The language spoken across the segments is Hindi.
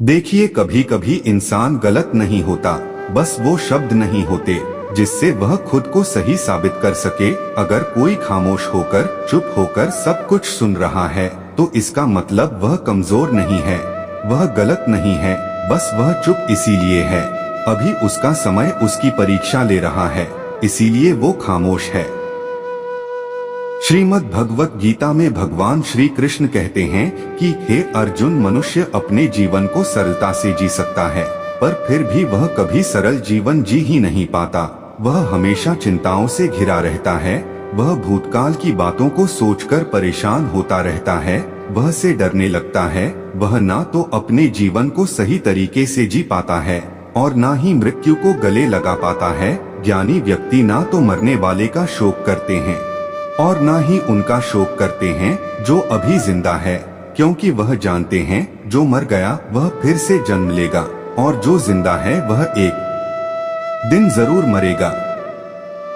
देखिए, कभी कभी इंसान गलत नहीं होता, बस वो शब्द नहीं होते जिससे वह खुद को सही साबित कर सके। अगर कोई खामोश होकर, चुप होकर सब कुछ सुन रहा है, तो इसका मतलब वह कमजोर नहीं है, वह गलत नहीं है, बस वह चुप इसीलिए है। अभी उसका समय उसकी परीक्षा ले रहा है, इसीलिए वो खामोश है। श्रीमद् भगवत गीता में भगवान श्री कृष्ण कहते हैं कि हे अर्जुन, मनुष्य अपने जीवन को सरलता से जी सकता है, पर फिर भी वह कभी सरल जीवन जी ही नहीं पाता। वह हमेशा चिंताओं से घिरा रहता है, वह भूतकाल की बातों को सोचकर परेशान होता रहता है, वह से डरने लगता है। वह ना तो अपने जीवन को सही तरीके से जी पाता है और ना ही मृत्यु को गले लगा पाता है। ज्ञानी व्यक्ति ना तो मरने वाले का शोक करते हैं और ना ही उनका शोक करते हैं जो अभी जिंदा है, क्योंकि वह जानते हैं जो मर गया वह फिर से जन्म लेगा और जो जिंदा है वह एक दिन जरूर मरेगा।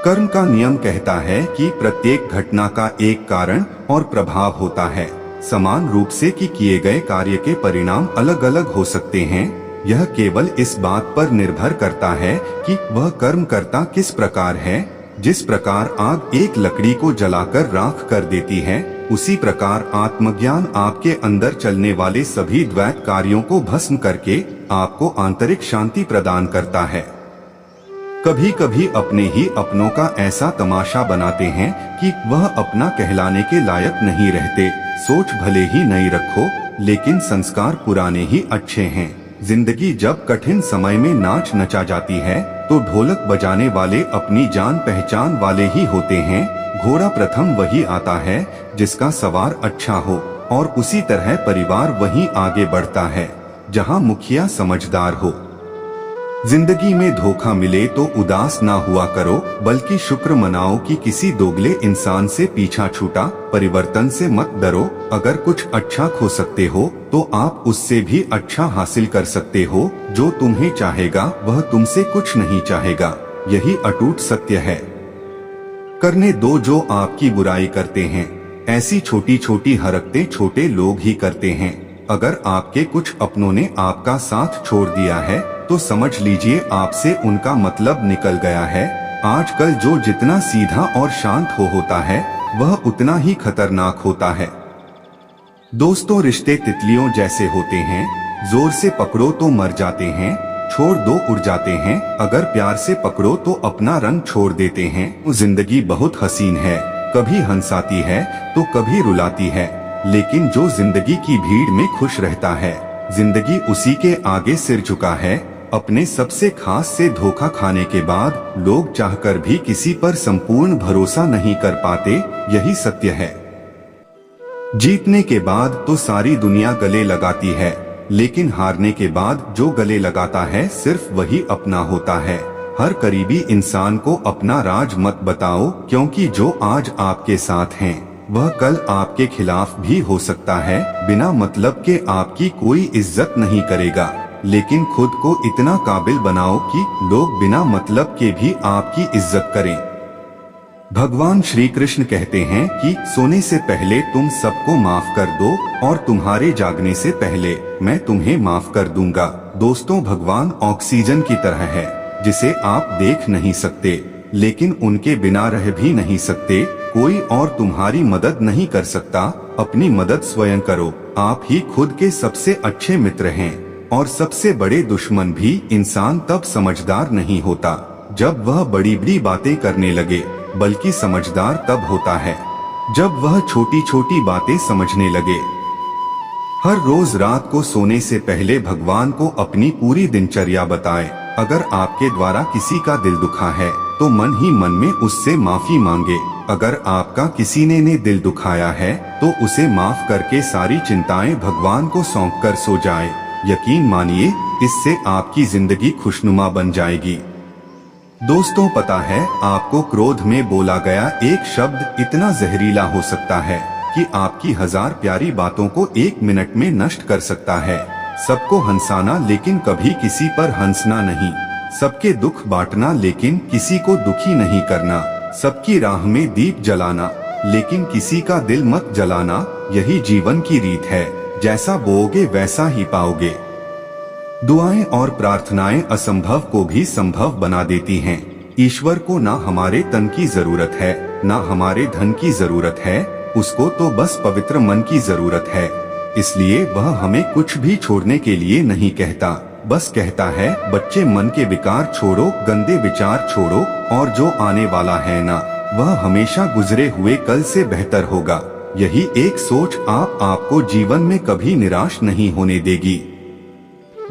कर्म का नियम कहता है कि प्रत्येक घटना का एक कारण और प्रभाव होता है। समान रूप से किए गए कार्य के परिणाम अलग अलग हो सकते हैं। यह केवल इस बात पर निर्भर करता है कि वह कर्म करता किस प्रकार है। जिस प्रकार आग एक लकड़ी को जलाकर राख कर देती है, उसी प्रकार आत्मज्ञान आपके अंदर चलने वाले सभी द्वैत कार्यों को भस्म करके आपको आंतरिक शांति प्रदान करता है। कभी कभी अपने ही अपनों का ऐसा तमाशा बनाते हैं कि वह अपना कहलाने के लायक नहीं रहते। सोच भले ही नई रखो, लेकिन संस्कार पुराने ही अच्छे हैं। जिंदगी जब कठिन समय में नाच नचा जाती है, तो ढोलक बजाने वाले अपनी जान पहचान वाले ही होते हैं। घोड़ा प्रथम वही आता है जिसका सवार अच्छा हो, और उसी तरह परिवार वही आगे बढ़ता है जहां मुखिया समझदार हो। जिंदगी में धोखा मिले तो उदास ना हुआ करो, बल्कि शुक्र मनाओ कि किसी दोगले इंसान से पीछा छूटा। परिवर्तन से मत डरो, अगर कुछ अच्छा खो सकते हो तो आप उससे भी अच्छा हासिल कर सकते हो। जो तुम्हें चाहेगा वह तुमसे कुछ नहीं चाहेगा, यही अटूट सत्य है। करने दो जो आपकी बुराई करते हैं, ऐसी छोटी छोटी हरकतें छोटे लोग ही करते हैं। अगर आपके कुछ अपनों ने आपका साथ छोड़ दिया है, तो समझ लीजिए आपसे उनका मतलब निकल गया है। आजकल जो जितना सीधा और शांत होता है, वह उतना ही खतरनाक होता है। दोस्तों, रिश्ते तितलियों जैसे होते हैं, जोर से पकड़ो तो मर जाते हैं, छोड़ दो उड़ जाते हैं। अगर प्यार से पकड़ो तो अपना रंग छोड़ देते हैं। जिंदगी बहुत हसीन है, कभी हंसाती है तो कभी रुलाती है, लेकिन जो जिंदगी की भीड़ में खुश रहता है, जिंदगी उसी के आगे सिर झुका है। अपने सबसे खास से धोखा खाने के बाद लोग चाहकर भी किसी पर संपूर्ण भरोसा नहीं कर पाते, यही सत्य है। जीतने के बाद तो सारी दुनिया गले लगाती है, लेकिन हारने के बाद जो गले लगाता है सिर्फ वही अपना होता है। हर करीबी इंसान को अपना राज मत बताओ, क्योंकि जो आज आपके साथ हैं, वह कल आपके खिलाफ भी हो सकता है। बिना मतलब के आपकी कोई इज्जत नहीं करेगा, लेकिन खुद को इतना काबिल बनाओ कि लोग बिना मतलब के भी आपकी इज्जत करें। भगवान श्री कृष्ण कहते हैं कि सोने से पहले तुम सबको माफ कर दो, और तुम्हारे जागने से पहले मैं तुम्हें माफ कर दूंगा। दोस्तों, भगवान ऑक्सीजन की तरह है, जिसे आप देख नहीं सकते, लेकिन उनके बिना रह भी नहीं सकते। कोई और तुम्हारी मदद नहीं कर सकता, अपनी मदद स्वयं करो। आप ही खुद के सबसे अच्छे मित्र हैं, और सबसे बड़े दुश्मन भी। इंसान तब समझदार नहीं होता जब वह बड़ी बड़ी बातें करने लगे, बल्कि समझदार तब होता है जब वह छोटी छोटी बातें समझने लगे। हर रोज रात को सोने से पहले भगवान को अपनी पूरी दिनचर्या बताएं। अगर आपके द्वारा किसी का दिल दुखा है, तो मन ही मन में उससे माफी मांगे। अगर आपका किसी ने दिल दुखाया है, तो उसे माफ करके सारी चिंताएं भगवान को सौंप कर सो जाए। यकीन मानिए, इससे आपकी जिंदगी खुशनुमा बन जाएगी। दोस्तों, पता है आपको क्रोध में बोला गया एक शब्द इतना जहरीला हो सकता है कि आपकी 1000 प्यारी बातों को 1 मिनट में नष्ट कर सकता है। सबको हंसाना, लेकिन कभी किसी पर हंसना नहीं। सबके दुख बांटना, लेकिन किसी को दुखी नहीं करना। सबकी राह में दीप जलाना, लेकिन किसी का दिल मत जलाना, यही जीवन की रीत है। जैसा बोओगे वैसा ही पाओगे। दुआएं और प्रार्थनाएं असंभव को भी संभव बना देती हैं। ईश्वर को ना हमारे तन की जरूरत है, ना हमारे धन की जरूरत है, उसको तो बस पवित्र मन की जरूरत है। इसलिए वह हमें कुछ भी छोड़ने के लिए नहीं कहता, बस कहता है बच्चे मन के विकार छोड़ो, गंदे विचार छोड़ो, और जो आने वाला है ना, वह हमेशा गुजरे हुए कल से बेहतर होगा। यही एक सोच आपको जीवन में कभी निराश नहीं होने देगी।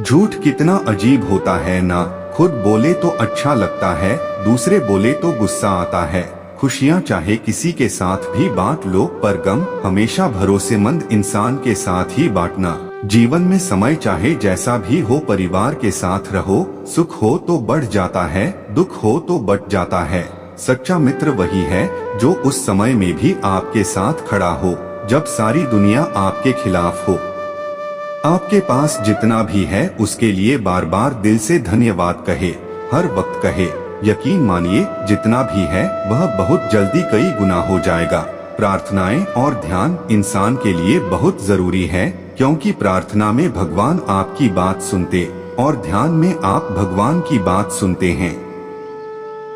झूठ कितना अजीब होता है ना, खुद बोले तो अच्छा लगता है, दूसरे बोले तो गुस्सा आता है। खुशियाँ चाहे किसी के साथ भी बांट लो, पर गम हमेशा भरोसेमंद इंसान के साथ ही बांटना। जीवन में समय चाहे जैसा भी हो, परिवार के साथ रहो, सुख हो तो बढ़ जाता है, दुख हो तो बट जाता है। सच्चा मित्र वही है जो उस समय में भी आपके साथ खड़ा हो, जब सारी दुनिया आपके खिलाफ हो। आपके पास जितना भी है उसके लिए बार बार दिल से धन्यवाद कहे, हर वक्त कहे। यकीन मानिए जितना भी है वह बहुत जल्दी कई गुना हो जाएगा। प्रार्थनाएं और ध्यान इंसान के लिए बहुत जरूरी है, क्योंकि प्रार्थना में भगवान आपकी बात सुनते और ध्यान में आप भगवान की बात सुनते हैं।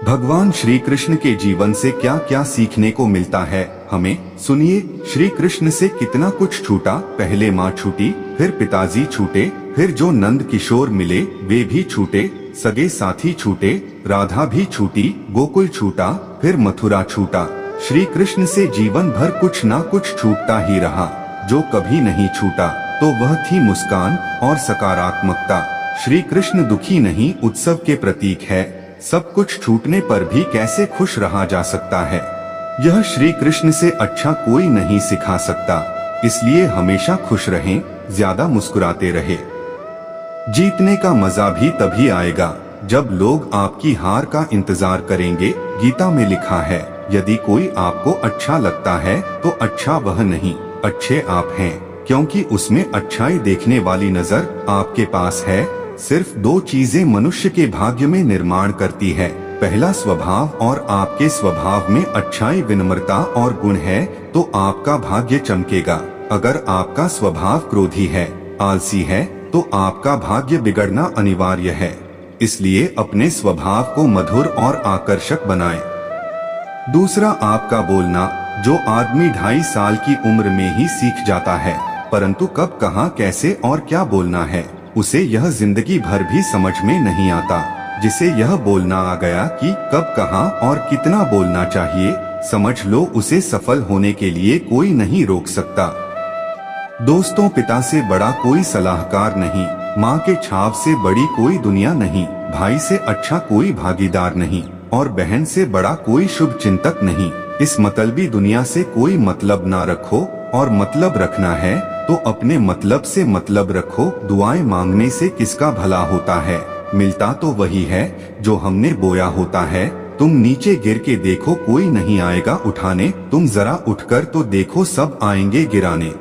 भगवान श्री कृष्ण के जीवन से क्या क्या सीखने को मिलता है हमें, सुनिए। श्री कृष्ण से कितना कुछ छूटा। पहले माँ छूटी, फिर पिताजी छूटे, फिर जो नंद किशोर मिले वे भी छूटे, सगे साथी छूटे, राधा भी छूटी, गोकुल छूटा, फिर मथुरा छूटा। श्री कृष्ण से जीवन भर कुछ ना कुछ छूटता ही रहा। जो कभी नहीं छूटा तो वह थी मुस्कान और सकारात्मकता। श्री कृष्ण दुखी नहीं, उत्सव के प्रतीक है। सब कुछ छूटने पर भी कैसे खुश रहा जा सकता है, यह श्री कृष्ण से अच्छा कोई नहीं सिखा सकता। इसलिए हमेशा खुश रहें, ज्यादा मुस्कुराते रहे। जीतने का मजा भी तभी आएगा जब लोग आपकी हार का इंतजार करेंगे। गीता में लिखा है, यदि कोई आपको अच्छा लगता है तो अच्छा वह नहीं, अच्छे आप हैं, क्योंकि उसमें अच्छाई देखने वाली नजर आपके पास है। सिर्फ दो चीजें मनुष्य के भाग्य में निर्माण करती है, पहला स्वभाव, और आपके स्वभाव में अच्छाई, विनम्रता और गुण है तो आपका भाग्य चमकेगा। अगर आपका स्वभाव क्रोधी है, आलसी है, तो आपका भाग्य बिगड़ना अनिवार्य है। इसलिए अपने स्वभाव को मधुर और आकर्षक बनाएं। दूसरा, आपका बोलना, जो आदमी 2.5 साल की उम्र में ही सीख जाता है, परंतु कब, कहां, कैसे और क्या बोलना है उसे यह जिंदगी भर भी समझ में नहीं आता। जिसे यह बोलना आ गया कि कब, कहां और कितना बोलना चाहिए, समझ लो उसे सफल होने के लिए कोई नहीं रोक सकता। दोस्तों, पिता से बड़ा कोई सलाहकार नहीं, माँ के छाव से बड़ी कोई दुनिया नहीं, भाई से अच्छा कोई भागीदार नहीं, और बहन से बड़ा कोई शुभ चिंतक नहीं। इस मतलबी दुनिया से कोई मतलब ना रखो, और मतलब रखना है तो अपने मतलब से मतलब रखो। दुआएं मांगने से किसका भला होता है, मिलता तो वही है जो हमने बोया होता है। तुम नीचे गिर के देखो, कोई नहीं आएगा उठाने, तुम जरा उठकर तो देखो, सब आएंगे गिराने।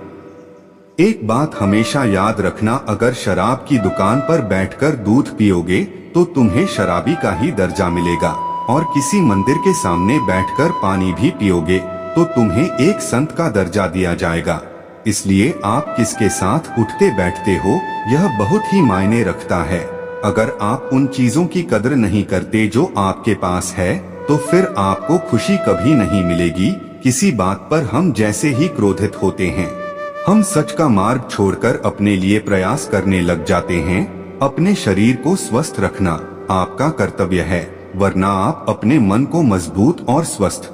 एक बात हमेशा याद रखना, अगर शराब की दुकान पर बैठकर दूध पियोगे तो तुम्हें शराबी का ही दर्जा मिलेगा, और किसी मंदिर के सामने बैठकर पानी भी पियोगे तो तुम्हें एक संत का दर्जा दिया जाएगा। इसलिए आप किसके साथ उठते बैठते हो यह बहुत ही मायने रखता है। अगर आप उन चीजों की कदर नहीं करते जो आपके पास है, तो फिर आपको खुशी कभी नहीं मिलेगी। किसी बात पर हम जैसे ही क्रोधित होते हैं, हम सच का मार्ग छोड़कर अपने लिए प्रयास करने लग जाते हैं। अपने शरीर को स्वस्थ रखना आपका कर्तव्य है, वरना आप अपने मन को मजबूत और स्वस्थ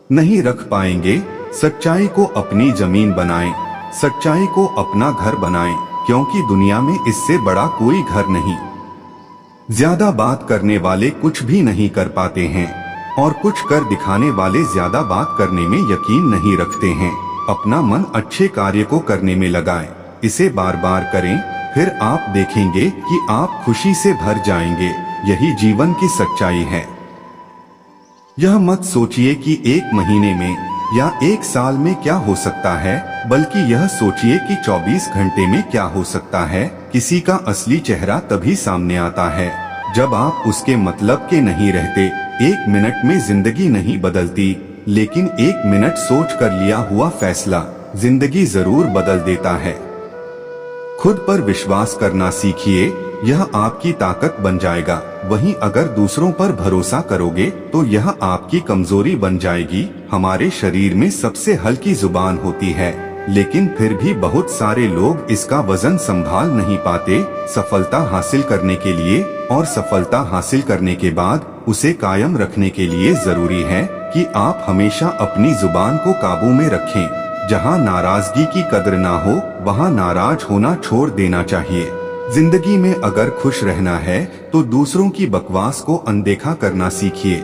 नहीं रख पाएंगे। सच्चाई को अपनी जमीन बनाएं, सच्चाई को अपना घर बनाएं, क्योंकि दुनिया में इससे बड़ा कोई घर नहीं। ज्यादा बात करने वाले कुछ भी नहीं कर पाते हैं, और कुछ कर दिखाने वाले ज्यादा बात करने में यकीन नहीं रखते हैं। अपना मन अच्छे कार्य को करने में लगाएं, इसे बार बार करें, फिर आप देखेंगे कि आप खुशी से भर जाएंगे। यही जीवन की सच्चाई है। यह मत सोचिए कि 1 महीने में या 1 साल में क्या हो सकता है, बल्कि यह सोचिए कि 24 घंटे में क्या हो सकता है। किसी का असली चेहरा तभी सामने आता है जब आप उसके मतलब के नहीं रहते। 1 मिनट में जिंदगी नहीं बदलती, लेकिन 1 मिनट सोच कर लिया हुआ फैसला जिंदगी जरूर बदल देता है। खुद पर विश्वास करना सीखिए, यह आपकी ताकत बन जाएगा। वहीं अगर दूसरों पर भरोसा करोगे तो यह आपकी कमजोरी बन जाएगी। हमारे शरीर में सबसे हल्की जुबान होती है, लेकिन फिर भी बहुत सारे लोग इसका वजन संभाल नहीं पाते। सफलता हासिल करने के लिए और सफलता हासिल करने के बाद उसे कायम रखने के लिए जरूरी है कि आप हमेशा अपनी जुबान को काबू में रखें। जहाँ नाराजगी की कदर ना हो, वहाँ नाराज होना छोड़ देना चाहिए। जिंदगी में अगर खुश रहना है तो दूसरों की बकवास को अनदेखा करना सीखिए।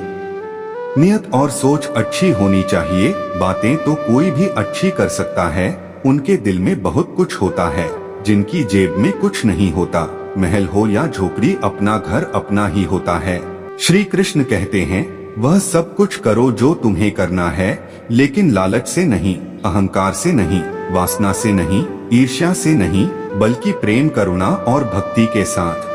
नियत और सोच अच्छी होनी चाहिए। बातें तो कोई भी अच्छी कर सकता है, उनके दिल में बहुत कुछ होता है जिनकी जेब में कुछ नहीं होता। महल हो या झोपड़ी, अपना घर अपना ही होता है। श्री कृष्ण कहते हैं, वह सब कुछ करो जो तुम्हें करना है, लेकिन लालच से नहीं, अहंकार से नहीं, वासना से नहीं, ईर्ष्या से नहीं, बल्कि प्रेम, करुणा और भक्ति के साथ।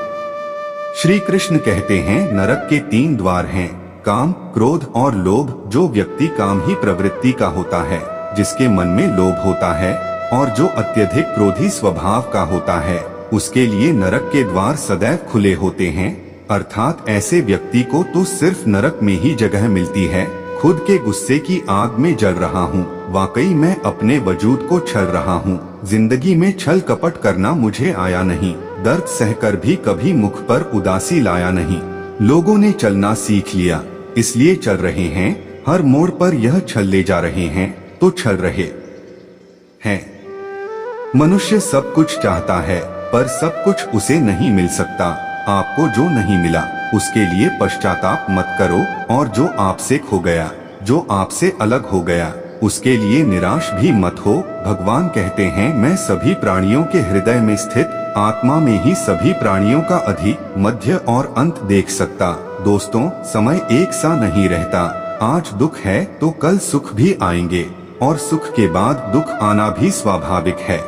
श्री कृष्ण कहते हैं, नरक के 3 द्वार हैं, काम, क्रोध और लोभ। जो व्यक्ति काम ही प्रवृत्ति का होता है, जिसके मन में लोभ होता है और जो अत्यधिक क्रोधी स्वभाव का होता है, उसके लिए नरक के द्वार सदैव खुले होते हैं। अर्थात ऐसे व्यक्ति को तो सिर्फ नरक में ही जगह मिलती है। खुद के गुस्से की आग में जल रहा हूँ, वाकई मैं अपने वजूद को छल रहा हूँ। जिंदगी में छल कपट करना मुझे आया नहीं, दर्द सहकर भी कभी मुख पर उदासी लाया नहीं। लोगों ने चलना सीख लिया, इसलिए चल रहे हैं। हर मोड़ पर यह छल ले जा रहे हैं तो छल रहे हैं। मनुष्य सब कुछ चाहता है, पर सब कुछ उसे नहीं मिल सकता। आपको जो नहीं मिला उसके लिए पश्चाताप मत करो, और जो आपसे खो गया, जो आपसे अलग हो गया, उसके लिए निराश भी मत हो। भगवान कहते हैं, मैं सभी प्राणियों के हृदय में स्थित आत्मा में ही सभी प्राणियों का आदि, मध्य और अंत देख सकता। दोस्तों, समय एक सा नहीं रहता। आज दुख है तो कल सुख भी आएंगे, और सुख के बाद दुख आना भी स्वाभाविक है।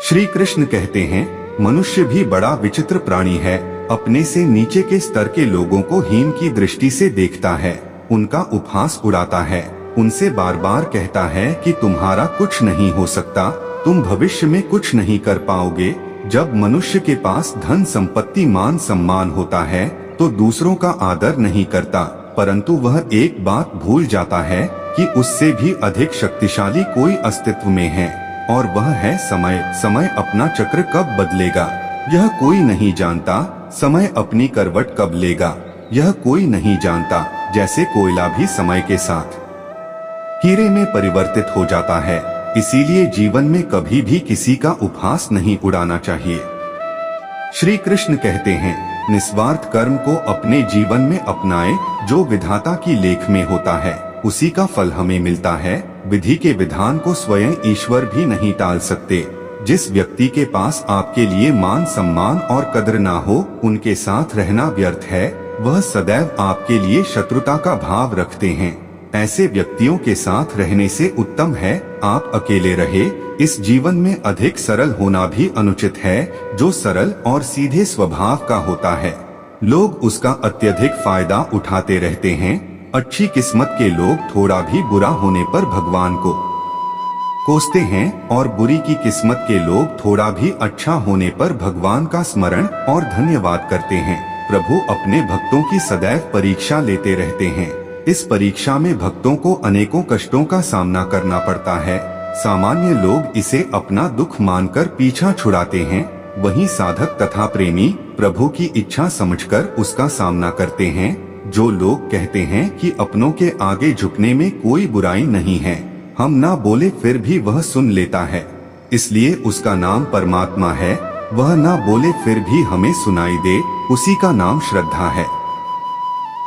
श्री कृष्ण कहते हैं, मनुष्य भी बड़ा विचित्र प्राणी है। अपने से नीचे के स्तर के लोगों को हीन की दृष्टि से देखता है, उनका उपहास उड़ाता है, उनसे बार बार कहता है कि तुम्हारा कुछ नहीं हो सकता, तुम भविष्य में कुछ नहीं कर पाओगे। जब मनुष्य के पास धन संपत्ति मान सम्मान होता है तो दूसरों का आदर नहीं करता, परंतु वह एक बात भूल जाता है कि उससे भी अधिक शक्तिशाली कोई अस्तित्व में है, और वह है समय। समय अपना चक्र कब बदलेगा यह कोई नहीं जानता। समय अपनी करवट कब लेगा यह कोई नहीं जानता। जैसे कोयला भी समय के साथ हीरे में परिवर्तित हो जाता है। इसीलिए जीवन में कभी भी किसी का उपहास नहीं उड़ाना चाहिए। श्री कृष्ण कहते हैं, निस्वार्थ कर्म को अपने जीवन में अपनाएं। जो विधाता की लेख में होता है उसी का फल हमें मिलता है। विधि के विधान को स्वयं ईश्वर भी नहीं टाल सकते। जिस व्यक्ति के पास आपके लिए मान सम्मान और कद्र ना हो, उनके साथ रहना व्यर्थ है। वह सदैव आपके लिए शत्रुता का भाव रखते हैं। ऐसे व्यक्तियों के साथ रहने से उत्तम है आप अकेले रहे। इस जीवन में अधिक सरल होना भी अनुचित है। जो सरल और सीधे स्वभाव का होता है, लोग उसका अत्यधिक फायदा उठाते रहते हैं। अच्छी किस्मत के लोग थोड़ा भी बुरा होने पर भगवान को कोसते हैं, और बुरी की किस्मत के लोग थोड़ा भी अच्छा होने पर भगवान का स्मरण और धन्यवाद करते हैं। प्रभु अपने भक्तों की सदैव परीक्षा लेते रहते हैं। इस परीक्षा में भक्तों को अनेकों कष्टों का सामना करना पड़ता है। सामान्य लोग इसे अपना दुख मानकर पीछा छुड़ाते हैं, वहीं साधक तथा प्रेमी प्रभु की इच्छा समझकर उसका सामना करते हैं। जो लोग कहते हैं कि अपनों के आगे झुकने में कोई बुराई नहीं है, हम ना बोले फिर भी वह सुन लेता है, इसलिए उसका नाम परमात्मा है। वह ना बोले फिर भी हमें सुनाई दे, उसी का नाम श्रद्धा है।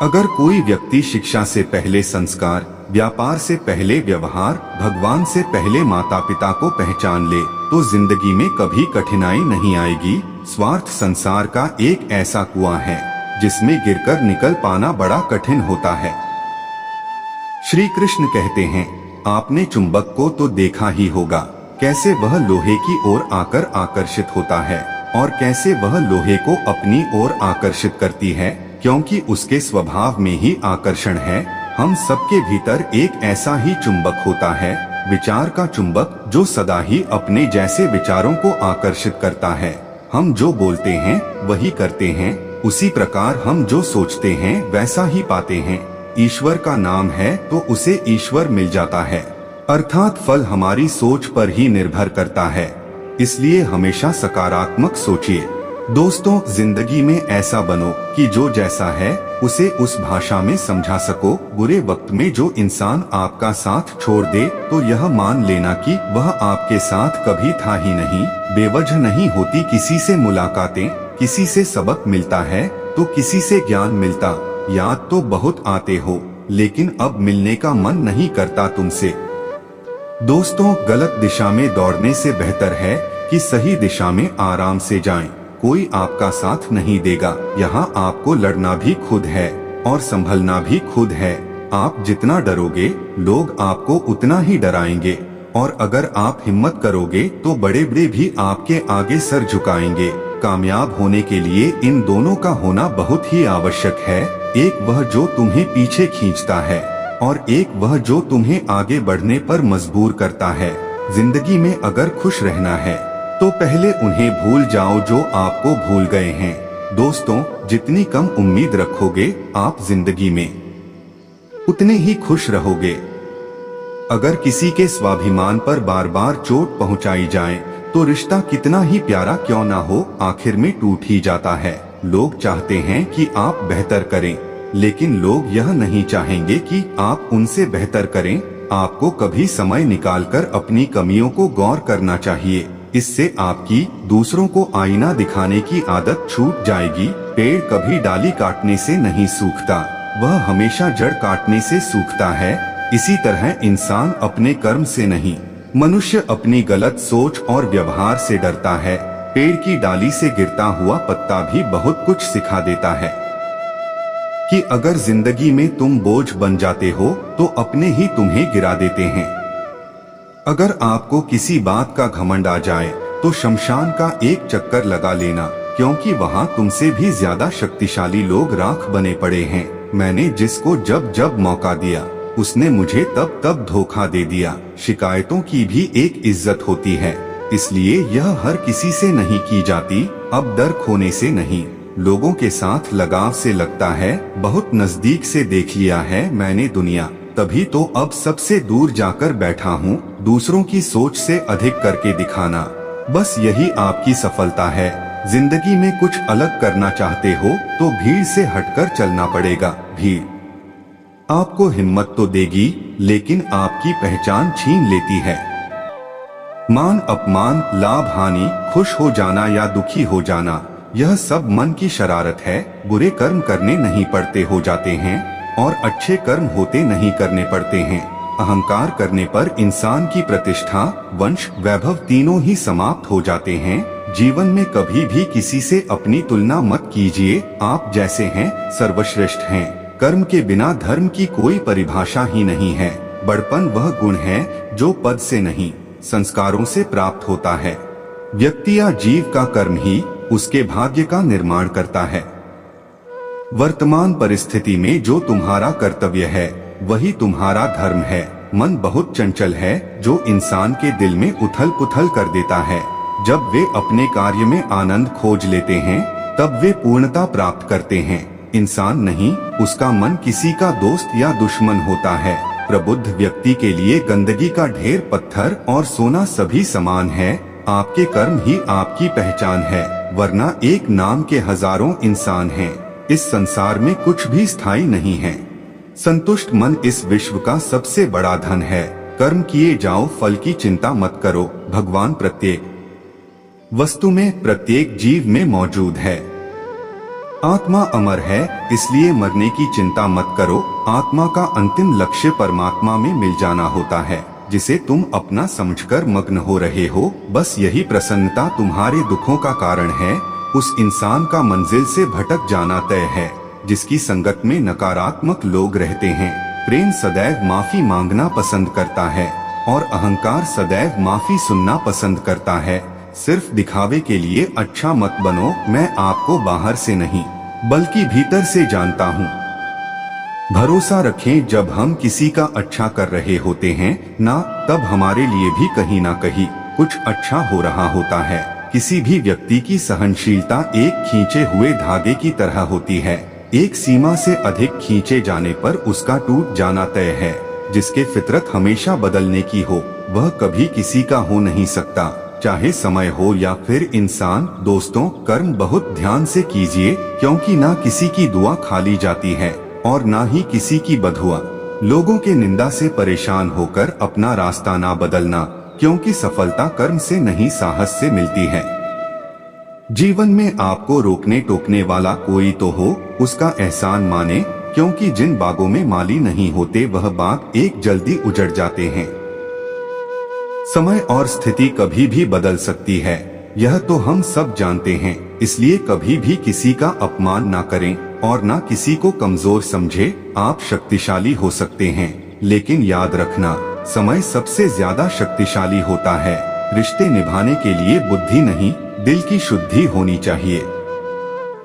अगर कोई व्यक्ति शिक्षा से पहले संस्कार, व्यापार से पहले व्यवहार, भगवान से पहले माता पिता को पहचान ले तो जिंदगी में कभी कठिनाई नहीं आएगी। स्वार्थ संसार का एक ऐसा कुआं है जिसमें गिरकर निकल पाना बड़ा कठिन होता है। श्री कृष्ण कहते हैं, आपने चुंबक को तो देखा ही होगा, कैसे वह लोहे की ओर आकर आकर्षित होता है और कैसे वह लोहे को अपनी ओर आकर्षित करती है, क्योंकि उसके स्वभाव में ही आकर्षण है। हम सबके भीतर एक ऐसा ही चुंबक होता है, विचार का चुंबक, जो सदा ही अपने जैसे विचारों को आकर्षित करता है। हम जो बोलते हैं वही करते हैं, उसी प्रकार हम जो सोचते हैं वैसा ही पाते हैं। ईश्वर का नाम है तो उसे ईश्वर मिल जाता है, अर्थात फल हमारी सोच पर ही निर्भर करता है। इसलिए हमेशा सकारात्मक सोचिए। दोस्तों, जिंदगी में ऐसा बनो कि जो जैसा है उसे उस भाषा में समझा सको। बुरे वक्त में जो इंसान आपका साथ छोड़ दे तो यह मान लेना कि वह आपके साथ कभी था ही नहीं। बेवजह नहीं होती किसी से मुलाकातें, किसी से सबक मिलता है तो किसी से ज्ञान मिलता। याद तो बहुत आते हो लेकिन अब मिलने का मन नहीं करता तुमसे। दोस्तों, गलत दिशा में दौड़ने से बेहतर है कि सही दिशा में आराम से जाएं। कोई आपका साथ नहीं देगा। यहाँ आपको लड़ना भी खुद है और संभलना भी खुद है। आप जितना डरोगे लोग आपको उतना ही डराएंगे, और अगर आप हिम्मत करोगे तो बड़े बड़े भी आपके आगे सर झुकाएंगे। कामयाब होने के लिए इन दोनों का होना बहुत ही आवश्यक है। एक वह जो तुम्हें पीछे खींचता है और एक वह जो तुम्हें आगे बढ़ने पर मजबूर करता है। जिंदगी में अगर खुश रहना है तो पहले उन्हें भूल जाओ जो आपको भूल गए हैं। दोस्तों, जितनी कम उम्मीद रखोगे आप जिंदगी में उतने ही खुश रहोगे। अगर किसी के स्वाभिमान पर बार बार चोट पहुंचाई जाए तो रिश्ता कितना ही प्यारा क्यों ना हो, आखिर में टूट ही जाता है। लोग चाहते हैं कि आप बेहतर करें, लेकिन लोग यह नहीं चाहेंगे कि आप उनसे बेहतर करें। आपको कभी समय निकालकर अपनी कमियों को गौर करना चाहिए। इससे आपकी दूसरों को आईना दिखाने की आदत छूट जाएगी। पेड़ कभी डाली काटने से नहीं सूखता, वह हमेशा जड़ काटने से सूखता है। इसी तरह इंसान अपने कर्म से नहीं, मनुष्य अपनी गलत सोच और व्यवहार से डरता है। पेड़ की डाली से गिरता हुआ पत्ता भी बहुत कुछ सिखा देता है कि अगर जिंदगी में तुम बोझ बन जाते हो तो अपने ही तुम्हें गिरा देते हैं। अगर आपको किसी बात का घमंड आ जाए तो शमशान का एक चक्कर लगा लेना, क्योंकि वहाँ तुमसे भी ज्यादा शक्तिशाली लोग राख बने पड़े हैं। मैंने जिसको जब जब मौका दिया उसने मुझे तब तब धोखा दे दिया। शिकायतों की भी एक इज्जत होती है, इसलिए यह हर किसी से नहीं की जाती। अब डर खोने से नहीं, लोगों के साथ लगाव से लगता है। बहुत नजदीक से देख लिया है मैंने दुनिया, तभी तो अब सबसे दूर जाकर बैठा हूँ। दूसरों की सोच से अधिक करके दिखाना, बस यही आपकी सफलता है। जिंदगी में कुछ अलग करना चाहते हो तो भीड़ से हटकर चलना पड़ेगा। भीड़ आपको हिम्मत तो देगी लेकिन आपकी पहचान छीन लेती है। मान अपमान, लाभ हानि, खुश हो जाना या दुखी हो जाना, यह सब मन की शरारत है। बुरे कर्म करने नहीं पड़ते हो जाते हैं और अच्छे कर्म होते नहीं करने पड़ते हैं। अहंकार करने पर इंसान की प्रतिष्ठा, वंश, वैभव तीनों ही समाप्त हो जाते हैं। जीवन में कभी भी किसी से अपनी तुलना मत कीजिए। आप जैसे हैं सर्वश्रेष्ठ हैं। कर्म के बिना धर्म की कोई परिभाषा ही नहीं है। बड़पन वह गुण है जो पद से नहीं, संस्कारों से प्राप्त होता है। व्यक्ति या जीव का कर्म ही उसके भाग्य का निर्माण करता है। वर्तमान परिस्थिति में जो तुम्हारा कर्तव्य है वही तुम्हारा धर्म है। मन बहुत चंचल है जो इंसान के दिल में उथल पुथल कर देता है। जब वे अपने कार्य में आनंद खोज लेते हैं तब वे पूर्णता प्राप्त करते हैं। इंसान नहीं, उसका मन किसी का दोस्त या दुश्मन होता है। प्रबुद्ध व्यक्ति के लिए गंदगी का ढेर, पत्थर और सोना सभी समान है। आपके कर्म ही आपकी पहचान है, वरना एक नाम के हजारों इंसान हैं। इस संसार में कुछ भी स्थायी नहीं है। संतुष्ट मन इस विश्व का सबसे बड़ा धन है। कर्म किए जाओ, फल की चिंता मत करो। भगवान प्रत्येक वस्तु में, प्रत्येक जीव में मौजूद है। आत्मा अमर है, इसलिए मरने की चिंता मत करो। आत्मा का अंतिम लक्ष्य परमात्मा में मिल जाना होता है, जिसे तुम अपना समझकर मग्न हो रहे हो। बस यही प्रसन्नता तुम्हारे दुखों का कारण है। उस इंसान का मंजिल से भटक जाना तय है जिसकी संगत में नकारात्मक लोग रहते हैं। प्रेम सदैव माफी मांगना पसंद करता है और अहंकार सदैव माफी सुनना पसंद करता है। सिर्फ दिखावे के लिए अच्छा मत बनो। मैं आपको बाहर से नहीं बल्कि भीतर से जानता हूँ। भरोसा रखें, जब हम किसी का अच्छा कर रहे होते हैं ना, तब हमारे लिए भी कहीं ना कहीं कुछ अच्छा हो रहा होता है। किसी भी व्यक्ति की सहनशीलता एक खींचे हुए धागे की तरह होती है। एक सीमा से अधिक खींचे जाने पर उसका टूट जाना तय है। जिसके फितरत हमेशा बदलने की हो, वह कभी किसी का हो नहीं सकता, चाहे समय हो या फिर इंसान। दोस्तों, कर्म बहुत ध्यान से कीजिए, क्योंकि ना किसी की दुआ खाली जाती है और ना ही किसी की बदहुआ। लोगों के निंदा से परेशान होकर अपना रास्ता ना बदलना, क्योंकि सफलता कर्म से नहीं साहस से मिलती है। जीवन में आपको रोकने टोकने वाला कोई तो हो, उसका एहसान माने, क्योंकि जिन बागों में माली नहीं होते वह बाग एक जल्दी उजड़ जाते हैं। समय और स्थिति कभी भी बदल सकती है, यह तो हम सब जानते हैं। इसलिए कभी भी किसी का अपमान ना करें और ना किसी को कमजोर समझे। आप शक्तिशाली हो सकते हैं, लेकिन याद रखना, समय सबसे ज्यादा शक्तिशाली होता है। रिश्ते निभाने के लिए बुद्धि नहीं, दिल की शुद्धि होनी चाहिए।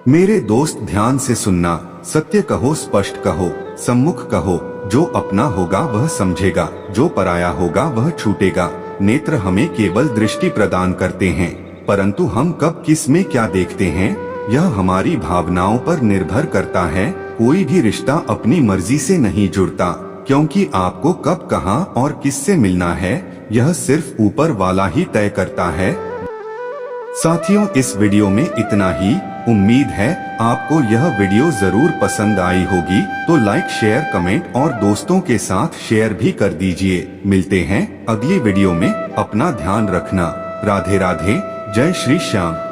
मेरे दोस्त, ध्यान से सुनना, सत्य कहो, स्पष्ट कहो, सम्मुख कहो। जो अपना होगा वह समझेगा, जो पराया होगा वह छूटेगा। नेत्र हमें केवल दृष्टि प्रदान करते हैं, परंतु हम कब किस में क्या देखते हैं, यह हमारी भावनाओं पर निर्भर करता है। कोई भी रिश्ता अपनी मर्जी से नहीं जुड़ता, क्योंकि आपको कब, कहां और किससे मिलना है, यह सिर्फ ऊपर वाला ही तय करता है। साथियों, इस वीडियो में इतना ही। उम्मीद है आपको यह वीडियो जरूर पसंद आई होगी, तो लाइक, शेयर, कमेंट और दोस्तों के साथ शेयर भी कर दीजिए। मिलते हैं अगली वीडियो में। अपना ध्यान रखना। राधे राधे। जय श्री श्याम।